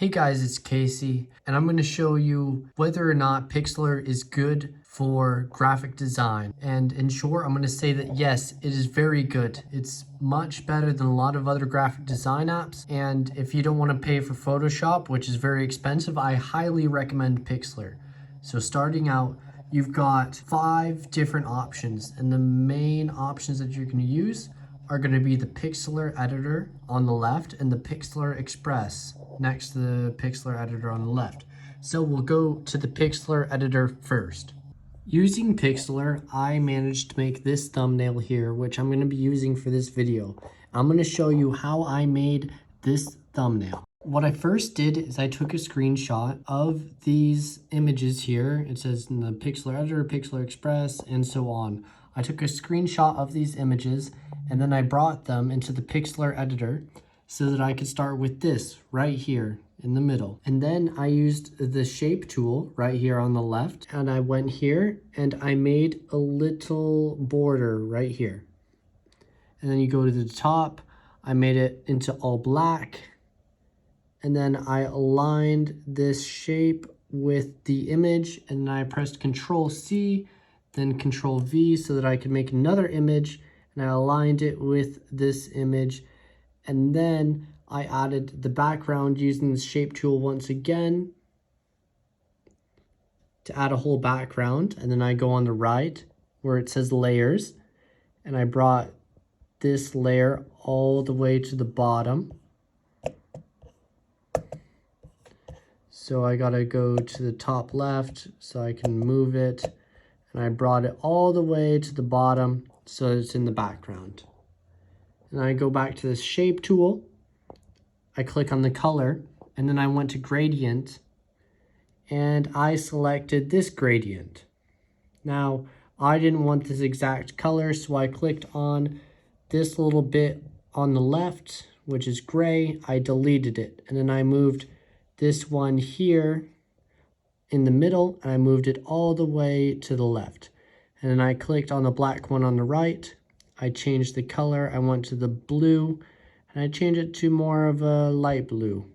Hey guys, it's Casey, and I'm going to show you whether or not Pixlr is good for graphic design. And in short, I'm going to say that yes, it is very good. It's much better than a lot of other graphic design apps. And if you don't want to pay for Photoshop, which is very expensive, I highly recommend Pixlr. So starting out, you've got 5 different options, and the main options that you're going to use are going to be the Pixlr editor on the left and the Pixlr Express next to the Pixlr editor on the left. So we'll go to the Pixlr editor first. Using Pixlr, I managed to make this thumbnail here, which I'm going to be using for this video. I'm going to show you how I made this thumbnail. What I first did is I took a screenshot of these images here. It says in the Pixlr editor, Pixlr Express, and so on. I took a screenshot of these images and then I brought them into the Pixlr editor so that I could start with this right here in the middle. And then I used the shape tool right here on the left, and I went here and I made a little border right here. And then you go to the top, I made it into all black, and then I aligned this shape with the image, and I pressed Control C, then Control V so that I could make another image, and I aligned it with this image. And then I added the background using the shape tool once again to add a whole background. And then I go on the right where it says layers, and I brought this layer all the way to the bottom. So I gotta go to the top left so I can move it. And I brought it all the way to the bottom so it's in the background. And I go back to the shape tool, I click on the color, and then I went to gradient, and I selected this gradient. Now, I didn't want this exact color, so I clicked on this little bit on the left, which is gray. I deleted it, and then I moved this one here in the middle, and I moved it all the way to the left. And then I clicked on the black one on the right. I changed the color. I went to the blue, and I changed it to more of a light blue.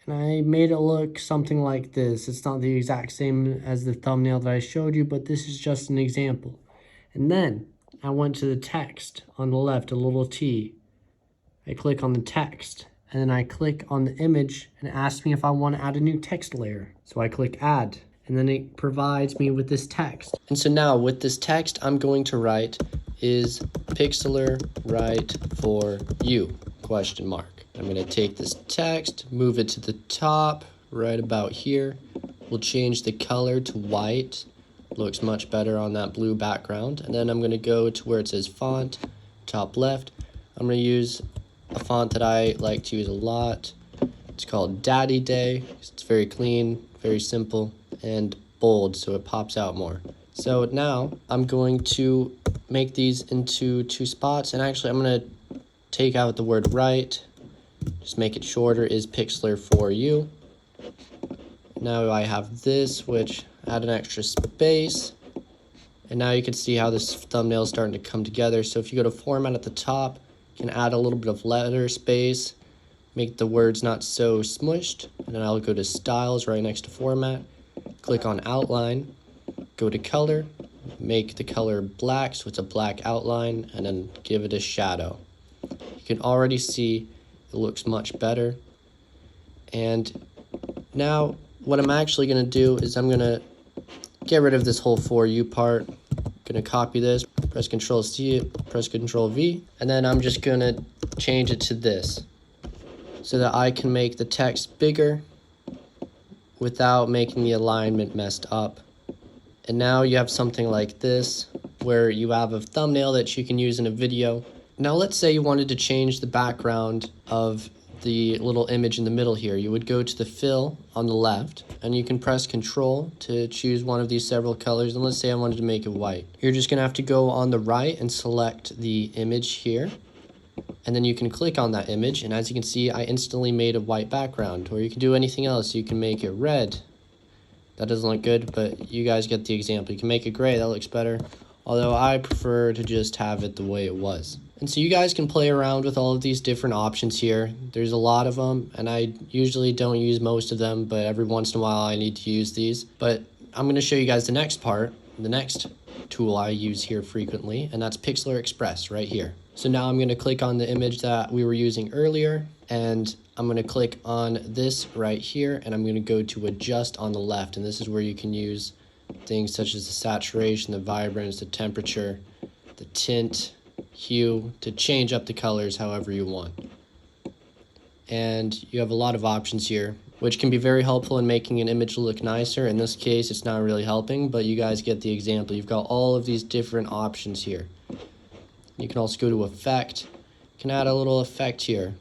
And I made it look something like this. It's not the exact same as the thumbnail that I showed you, but this is just an example. And then I went to the text on the left, a little T. I click on the text, and then I click on the image and it asks me if I want to add a new text layer. So I click add, and then it provides me with this text. And so now with this text, I'm going to write, is Pixlr right for you? ? I'm going to take this text, move it to the top, right about here. We'll change the color to white. Looks much better on that blue background. And then I'm going to go to where it says font, top left. I'm going to use a font that I like to use a lot. It's called Daddy Day. It's very clean, very simple, and bold, so it pops out more. So now I'm going to make these into 2 spots, and actually I'm going to take out the word right, just make it shorter, is Pixlr for you. Now I have this, which add an extra space, and now you can see how this thumbnail is starting to come together. So if you go to format at the top, you can add a little bit of letter space, make the words not so smushed, and then I'll go to styles right next to format, click on outline, go to color, make the color black so it's a black outline, and then give it a shadow. You can already see it looks much better. And now what I'm actually going to do is I'm going to get rid of this whole for you part. I'm going to copy this, press Control C, press Control V, and then I'm just going to change it to this so that I can make the text bigger without making the alignment messed up. And now you have something like this where you have a thumbnail that you can use in a video. Now let's say you wanted to change the background of the little image in the middle here. You would go to the fill on the left, and you can press Control to choose one of these several colors. And let's say I wanted to make it white. You're just gonna have to go on the right and select the image here, and then you can click on that image, and as you can see, I instantly made a white background. Or you can do anything else. You can make it red. That doesn't look good, but you guys get the example. You can make it gray, that looks better. Although I prefer to just have it the way it was. And so you guys can play around with all of these different options here. There's a lot of them, and I usually don't use most of them, but every once in a while I need to use these. But I'm going to show you guys the next part, the next tool I use here frequently, and that's Pixlr Express right here. So now I'm going to click on the image that we were using earlier, and I'm going to click on this right here, and I'm going to go to adjust on the left, and this is where you can use things such as the saturation, the vibrance, the temperature, the tint, hue, to change up the colors however you want. And you have a lot of options here, which can be very helpful in making an image look nicer. In this case, it's not really helping, but you guys get the example. You've got all of these different options here. You can also go to effect. You can add a little effect here.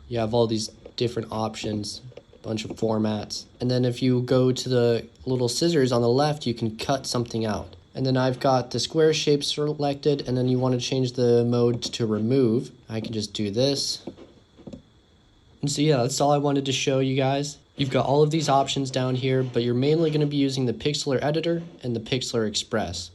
You have all these different options, a bunch of formats. And then if you go to the little scissors on the left, you can cut something out. And then I've got the square shape selected, and then you want to change the mode to remove. I can just do this. And so yeah, that's all I wanted to show you guys. You've got all of these options down here, but you're mainly going to be using the Pixlr editor and the Pixlr Express.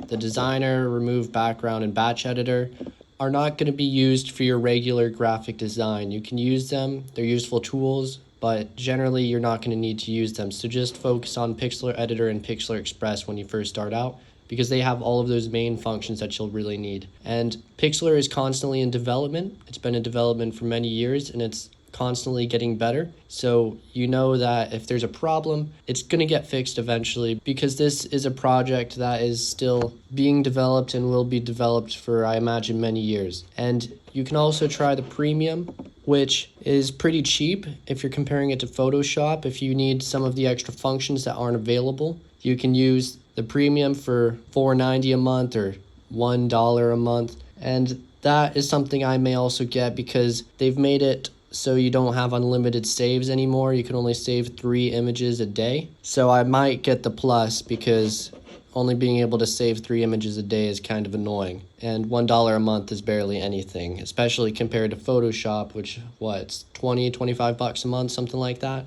The designer, remove background, and batch editor are not going to be used for your regular graphic design. You can use them, they're useful tools, but generally you're not going to need to use them. So just focus on Pixlr editor and Pixlr Express when you first start out, because they have all of those main functions that you'll really need. And Pixlr is constantly in development. It's been in development for many years, and it's constantly getting better. So you know that if there's a problem, it's going to get fixed eventually, because this is a project that is still being developed and will be developed for, I imagine, many years. And you can also try the premium, which is pretty cheap if you're comparing it to Photoshop. If you need some of the extra functions that aren't available, you can use the premium for $4.90 a month or $1 a month. And that is something I may also get, because they've made it so you don't have unlimited saves anymore. You can only save 3 images a day. So I might get the plus, because only being able to save 3 images a day is kind of annoying. And $1 a month is barely anything, especially compared to Photoshop, which, it's 20, 25 bucks a month, something like that.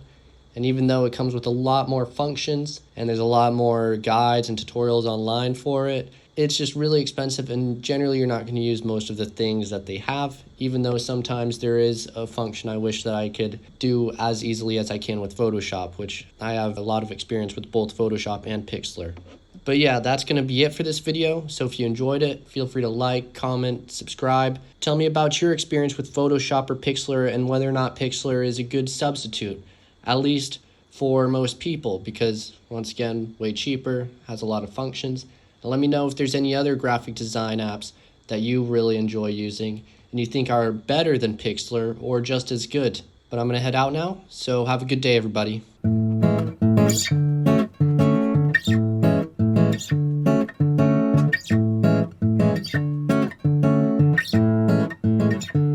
And even though it comes with a lot more functions and there's a lot more guides and tutorials online for it, it's just really expensive, and generally you're not going to use most of the things that they have, even though sometimes there is a function I wish that I could do as easily as I can with Photoshop, which I have a lot of experience with both Photoshop and Pixlr. But yeah, that's going to be it for this video. So if you enjoyed it, feel free to like, comment, subscribe. Tell me about your experience with Photoshop or Pixlr, and whether or not Pixlr is a good substitute, at least for most people, because once again, way cheaper, has a lot of functions. And let me know if there's any other graphic design apps that you really enjoy using and you think are better than Pixlr or just as good. But I'm going to head out now, so have a good day, everybody.